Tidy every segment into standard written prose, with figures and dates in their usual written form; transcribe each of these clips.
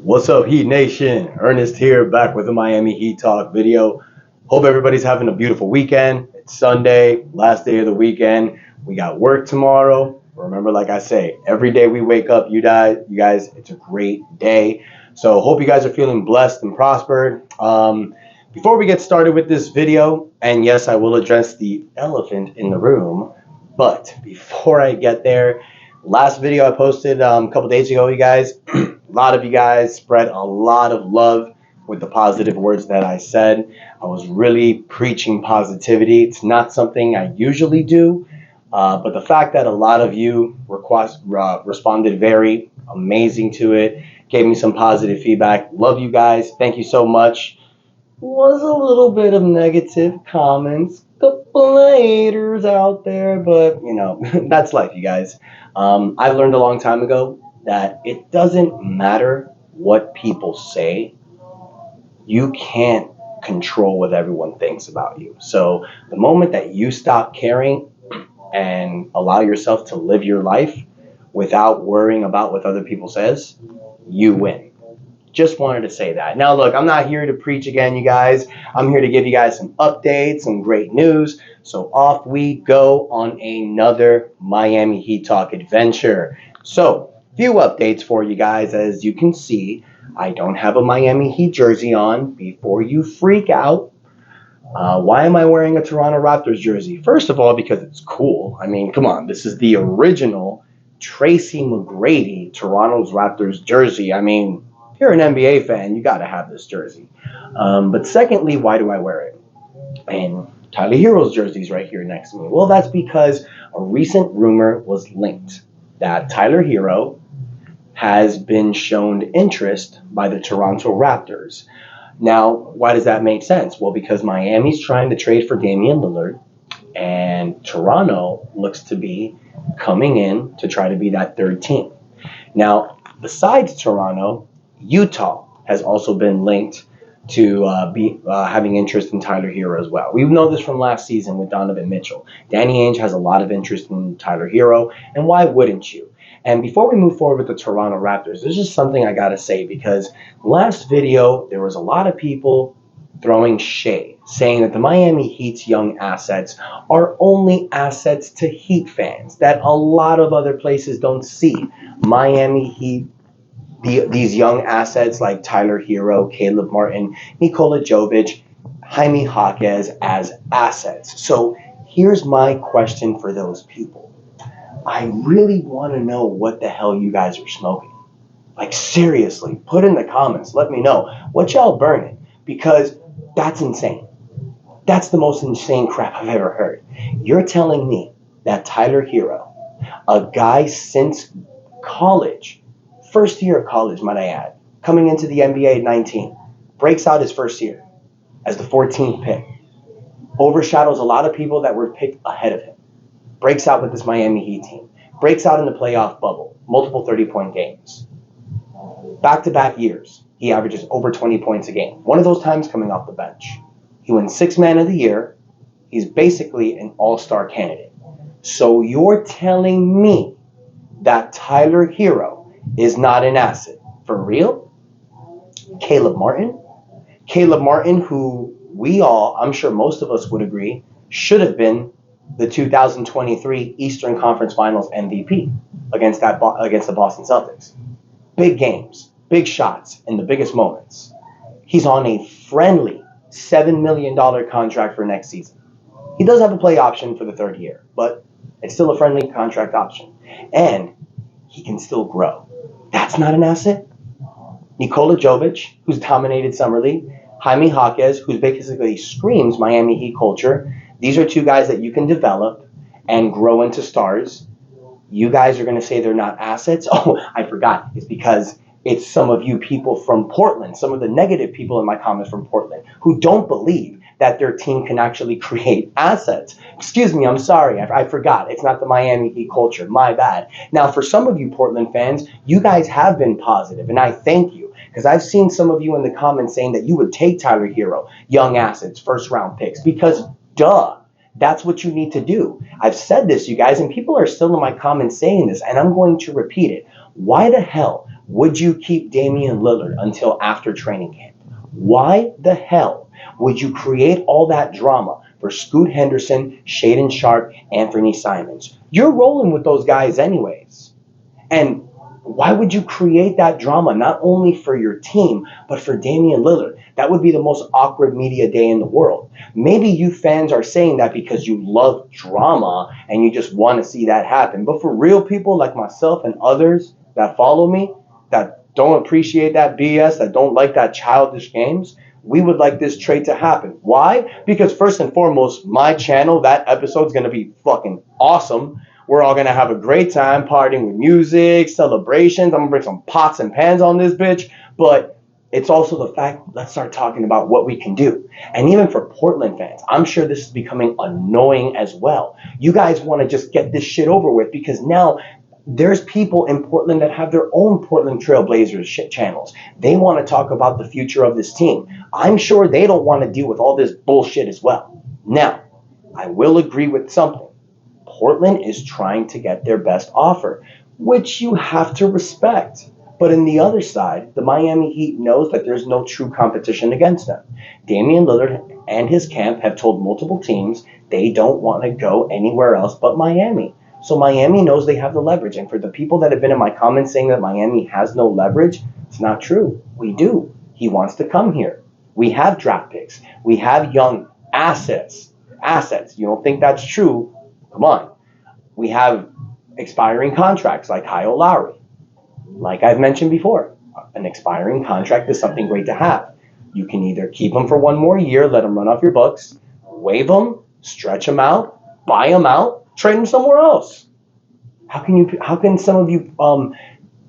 What's up, Heat Nation? Ernest here, back with a Miami Heat Talk video. Hope everybody's having a beautiful weekend. It's Sunday, last day of the weekend. We got work tomorrow. Remember, like I say, every day we wake up, you guys, it's a great day. So hope you guys are feeling blessed and prospered. Before we get started with this video, and yes, I will address the elephant in the room, but before I get there, last video I posted a couple days ago, you guys, a lot of you guys spread a lot of love with the positive words that I said. I was really preaching positivity. It's not something I usually do, but the fact that a lot of you responded very amazing to it, gave me some positive feedback. Love you guys. Thank you so much. Was a little bit of negative comments, couple haters out there, but you know, that's life, you guys. I learned a long time ago that it doesn't matter what people say. You can't control what everyone thinks about you. So the moment that you stop caring and allow yourself to live your life without worrying about what other people says, you win. Just wanted to say that. Now, look, I'm not here to preach again, you guys. I'm here to give you guys some updates, some great news. So off we go on another Miami Heat Talk adventure. So, few updates for you guys. As you can see, I don't have a Miami Heat jersey on. Before you freak out, why am I wearing a Toronto Raptors jersey? First of all, because it's cool. I mean, come on. This is the original Tracy McGrady Toronto's Raptors jersey. I mean, if you're an NBA fan, you got to have this jersey. But secondly, why do I wear it? And Tyler Herro's jersey's right here next to me. Well, that's because a recent rumor was linked that Tyler Herro has been shown interest by the Toronto Raptors. Now, why does that make sense? Well, because Miami's trying to trade for Damian Lillard, and Toronto looks to be coming in to try to be that third team. Now, besides Toronto, Utah has also been linked to having interest in Tyler Herro as well. We know this from last season with Donovan Mitchell. Danny Ainge has a lot of interest in Tyler Herro, and why wouldn't you? And before we move forward with the Toronto Raptors, there's just something I got to say, because last video, there was a lot of people throwing shade, saying that the Miami Heat's young assets are only assets to Heat fans, that a lot of other places don't see Miami Heat, these young assets like Tyler Herro, Caleb Martin, Nikola Jovic, Jaime Jaquez as assets. So here's my question for those people. I really want to know what the hell you guys are smoking. Like, seriously, put in the comments. Let me know what y'all burning, because that's insane. That's the most insane crap I've ever heard. You're telling me that Tyler Herro, a guy since college, first year of college, might I add, coming into the NBA at 19, breaks out his first year as the 14th pick, overshadows a lot of people that were picked ahead of him, breaks out with this Miami Heat team, breaks out in the playoff bubble, multiple 30-point games. Back-to-back years, he averages over 20 points a game. One of those times coming off the bench. He wins Sixth Man of the Year. He's basically an all-star candidate. So you're telling me that Tyler Herro is not an asset? For real? Caleb Martin, who we all, I'm sure most of us would agree, should have been the 2023 Eastern Conference Finals MVP against the Boston Celtics. Big games, big shots in the biggest moments. He's on a friendly $7 million contract for next season. He does have a play option for the third year, but it's still a friendly contract option. And he can still grow. That's not an asset? Nikola Jovic, who's dominated Summer League, Jaime Jaquez, who basically screams Miami Heat culture. These are two guys that you can develop and grow into stars. You guys are going to say they're not assets? Oh, I forgot. It's because it's some of you people from Portland, some of the negative people in my comments from Portland, who don't believe that their team can actually create assets. Excuse me, I'm sorry. I forgot. It's not the Miami Heat culture. My bad. Now, for some of you Portland fans, you guys have been positive, and I thank you, because I've seen some of you in the comments saying that you would take Tyler Herro, young assets, first-round picks, because duh. That's what you need to do. I've said this, you guys, and people are still in my comments saying this, and I'm going to repeat it. Why the hell would you keep Damian Lillard until after training camp? Why the hell would you create all that drama for Scoot Henderson, Shaedon Sharpe, Anthony Simons? You're rolling with those guys anyways. And why would you create that drama not only for your team, but for Damian Lillard? That would be the most awkward media day in the world. Maybe you fans are saying that because you love drama and you just want to see that happen. But for real people like myself and others that follow me, that don't appreciate that BS, that don't like that childish games, we would like this trade to happen. Why? Because first and foremost, my channel, that episode's going to be fucking awesome. We're all going to have a great time partying with music, celebrations. I'm going to bring some pots and pans on this bitch. But it's also the fact, let's start talking about what we can do. And even for Portland fans, I'm sure this is becoming annoying as well. You guys want to just get this shit over with because now there's people in Portland that have their own Portland Trailblazers channels. They want to talk about the future of this team. I'm sure they don't want to deal with all this bullshit as well. Now, I will agree with something. Portland is trying to get their best offer, which you have to respect. But on the other side, the Miami Heat knows that there's no true competition against them. Damian Lillard and his camp have told multiple teams they don't want to go anywhere else but Miami. So Miami knows they have the leverage. And for the people that have been in my comments saying that Miami has no leverage, it's not true. We do. He wants to come here. We have draft picks. We have young assets. You don't think that's true? Come on. We have expiring contracts like Kyle Lowry. Like I've mentioned before, an expiring contract is something great to have. You can either keep him for one more year, let him run off your books, waive him, stretch him out, buy him out, trade him somewhere else. How can some of you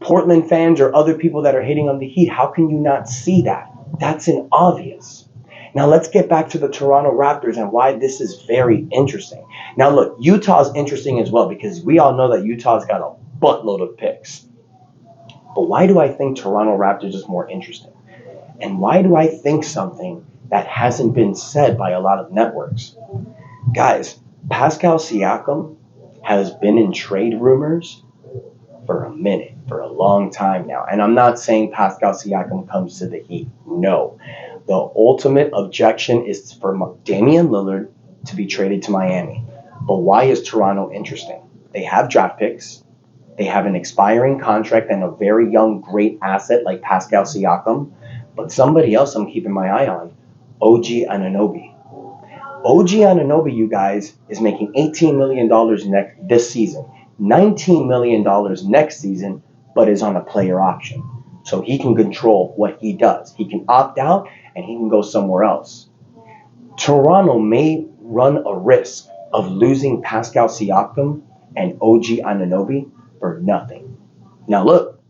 Portland fans or other people that are hating on the Heat, how can you not see that? That's an obvious. Now let's get back to the Toronto Raptors and why this is very interesting. Now look, Utah's interesting as well because we all know that Utah's got a buttload of picks. But why do I think Toronto Raptors is more interesting? And why do I think something that hasn't been said by a lot of networks? Guys, Pascal Siakam has been in trade rumors for a minute, for a long time now. And I'm not saying Pascal Siakam comes to the Heat. No. The ultimate objection is for Damian Lillard to be traded to Miami. But why is Toronto interesting? They have draft picks. They have an expiring contract and a very young, great asset like Pascal Siakam. But somebody else I'm keeping my eye on, OG Anunoby. OG Anunoby, you guys, is making $18 million this season, $19 million next season, but is on a player option. So he can control what he does. He can opt out and he can go somewhere else. Toronto may run a risk of losing Pascal Siakam and OG Anunoby for nothing. Now look,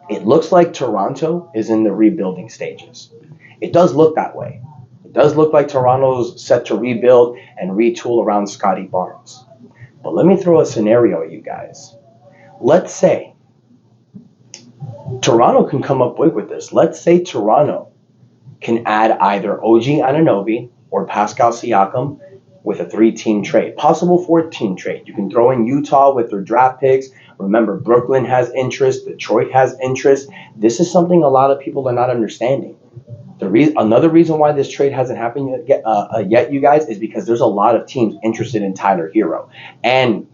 it looks like Toronto is in the rebuilding stages. It does look that way. It does look like Toronto's set to rebuild and retool around Scotty Barnes. But let me throw a scenario at you guys. Let's say Toronto can come up with this. Let's say Toronto can add either OG Anunoby or Pascal Siakam with a 3-team trade, possible 4-team trade. You can throw in Utah with their draft picks. Remember, Brooklyn has interest. Detroit has interest. This is something a lot of people are not understanding. Another reason why this trade hasn't happened yet, you guys, is because there's a lot of teams interested in Tyler Herro. And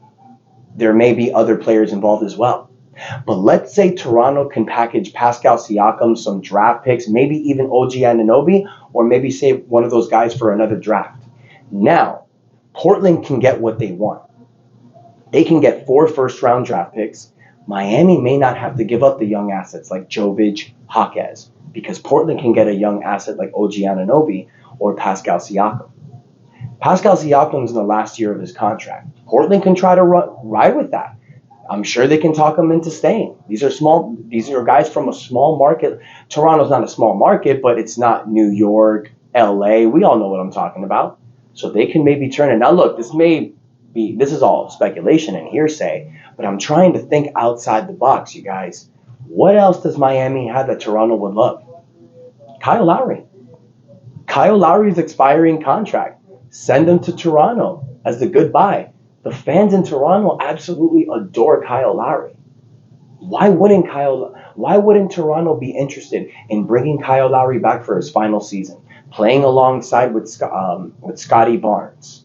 there may be other players involved as well. But let's say Toronto can package Pascal Siakam, some draft picks, maybe even OG Anunoby, or maybe save one of those guys for another draft. Now, Portland can get what they want. They can get 4 first-round draft picks. Miami may not have to give up the young assets like Jovic, Jaquez, because Portland can get a young asset like OG Anunoby or Pascal Siakam. Pascal Siakam's in the last year of his contract. Portland can try to ride with that. I'm sure they can talk him into staying. These are guys from a small market. Toronto's not a small market, but it's not New York, LA. We all know what I'm talking about. So they can maybe turn it. Now look, this is all speculation and hearsay, but I'm trying to think outside the box, you guys. What else does Miami have that Toronto would love? Kyle Lowry. Kyle Lowry's expiring contract. Send him to Toronto as the goodbye. The fans in Toronto absolutely adore Kyle Lowry. Why wouldn't Toronto be interested in bringing Kyle Lowry back for his final season, playing alongside with Scotty Barnes?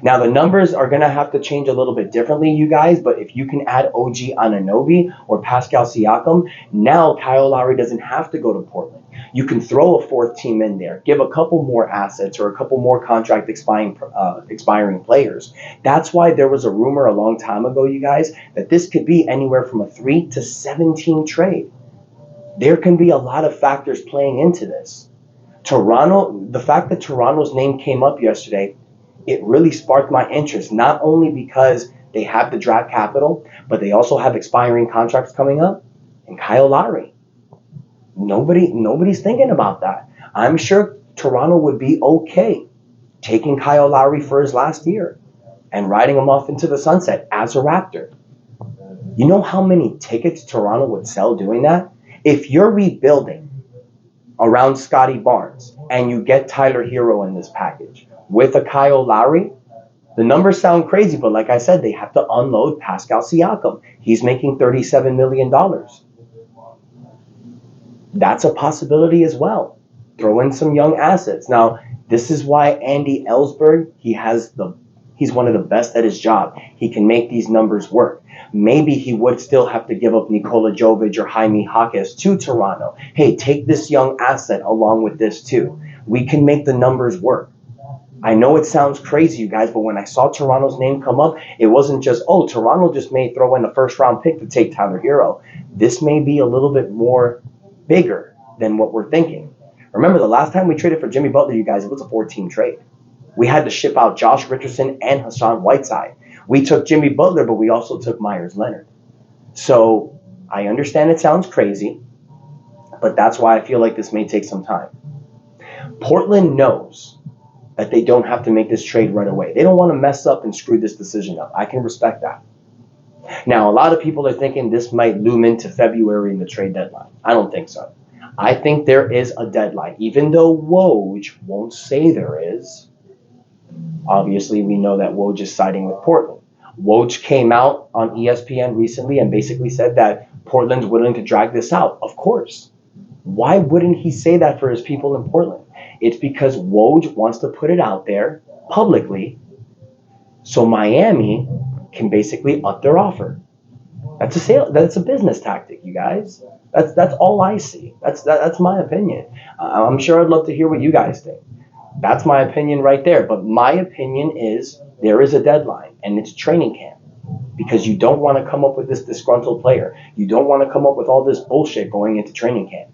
Now, the numbers are going to have to change a little bit differently, you guys, but if you can add OG Anunoby or Pascal Siakam, now Kyle Lowry doesn't have to go to Portland. You can throw a fourth team in there, give a couple more assets or a couple more contract expiring players. That's why there was a rumor a long time ago, you guys, that this could be anywhere from a 3 to 7 team trade. There can be a lot of factors playing into this. The fact that Toronto's name came up yesterday, it really sparked my interest, not only because they have the draft capital, but they also have expiring contracts coming up, and Kyle Lowry. Nobody's thinking about that. I'm sure Toronto would be okay taking Kyle Lowry for his last year and riding him off into the sunset as a Raptor. You know how many tickets Toronto would sell doing that? If you're rebuilding around Scotty Barnes and you get Tyler Herro in this package with a Kyle Lowry, the numbers sound crazy, but like I said, they have to unload Pascal Siakam. He's making $37 million. That's a possibility as well. Throw in some young assets. Now, this is why Andy Ellsberg, he's one of the best at his job. He can make these numbers work. Maybe he would still have to give up Nikola Jovic or Jaime Jaquez to Toronto. Hey, take this young asset along with this too. We can make the numbers work. I know it sounds crazy, you guys, but when I saw Toronto's name come up, it wasn't just, oh, Toronto just may throw in a first-round pick to take Tyler Herro. This may be a little bit more bigger than what we're thinking. Remember, the last time we traded for Jimmy Butler, you guys, it was a 4-team trade. We had to ship out Josh Richardson and Hassan Whiteside. We took Jimmy Butler, but we also took Myers Leonard. So I understand it sounds crazy, but that's why I feel like this may take some time. Portland knows that they don't have to make this trade right away. They don't want to mess up and screw this decision up. I can respect that. Now, a lot of people are thinking this might loom into February in the trade deadline. I don't think so. I think there is a deadline. Even though Woj won't say there is, obviously we know that Woj is siding with Portland. Woj came out on ESPN recently and basically said that Portland's willing to drag this out. Of course. Why wouldn't he say that for his people in Portland? It's because Woj wants to put it out there publicly so Miami can basically up their offer. That's a business tactic, you guys. That's all I see. That's my opinion. I'm sure I'd love to hear what you guys think. That's my opinion right there. But my opinion is there is a deadline, and it's training camp. Because you don't want to come up with this disgruntled player. You don't want to come up with all this bullshit going into training camp.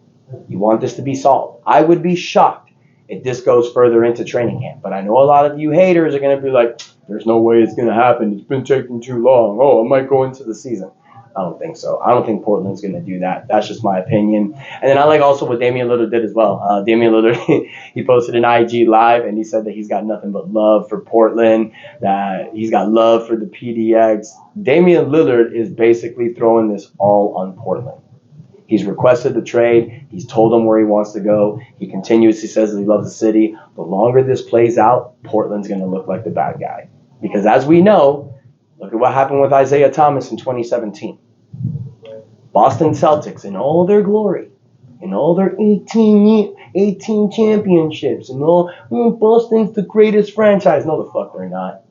You want this to be solved. I would be shocked if this goes further into training camp. But I know a lot of you haters are going to be like, there's no way it's going to happen. It's been taking too long. Oh, it might go into the season. I don't think so. I don't think Portland's going to do that. That's just my opinion. And then I like also what Damian Lillard did as well. Damian Lillard, he posted an IG live, and he said that he's got nothing but love for Portland, that he's got love for the PDX. Damian Lillard is basically throwing this all on Portland. He's requested the trade. He's told them where he wants to go. He continues. He says that he loves the city. The longer this plays out, Portland's going to look like the bad guy. Because as we know, look at what happened with Isaiah Thomas in 2017. Boston Celtics, in all their glory, in all their 18 championships, and all, Boston's the greatest franchise. No, the fuck they're not.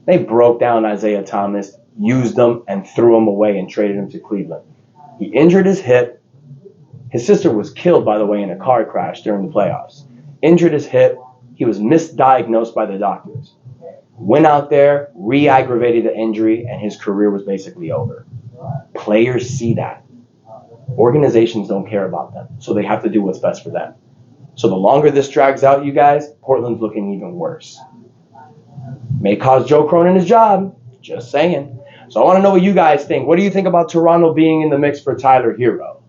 They broke down Isaiah Thomas, used him, and threw him away and traded him to Cleveland. He injured his hip. His sister was killed, by the way, in a car crash during the playoffs. Injured his hip. He was misdiagnosed by the doctors. Went out there, re-aggravated the injury, and his career was basically over. Players see that. Organizations don't care about them, so they have to do what's best for them. So the longer this drags out, you guys, Portland's looking even worse. May cause Joe Cronin his job. Just saying. So I want to know what you guys think. What do you think about Toronto being in the mix for Tyler Herro?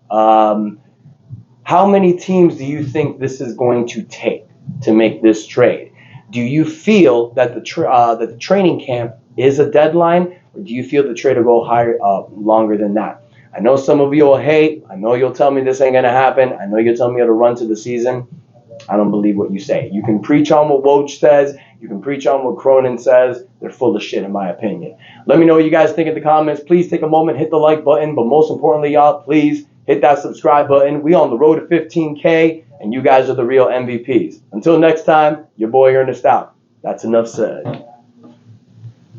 How many teams do you think this is going to take to make this trade? Do you feel that the training camp is a deadline, or do you feel the trade will go higher, longer than that? I know some of you will hate. I know you'll tell me this ain't going to happen. I know you'll tell me it'll run to the season. I don't believe what you say. You can preach on what Woj says. You can preach on what Cronin says. They're full of shit, in my opinion. Let me know what you guys think in the comments. Please take a moment, hit the like button. But most importantly, y'all, please hit that subscribe button. We on the road to 15K, and you guys are the real MVPs. Until next time, your boy Ernest out. That's enough said.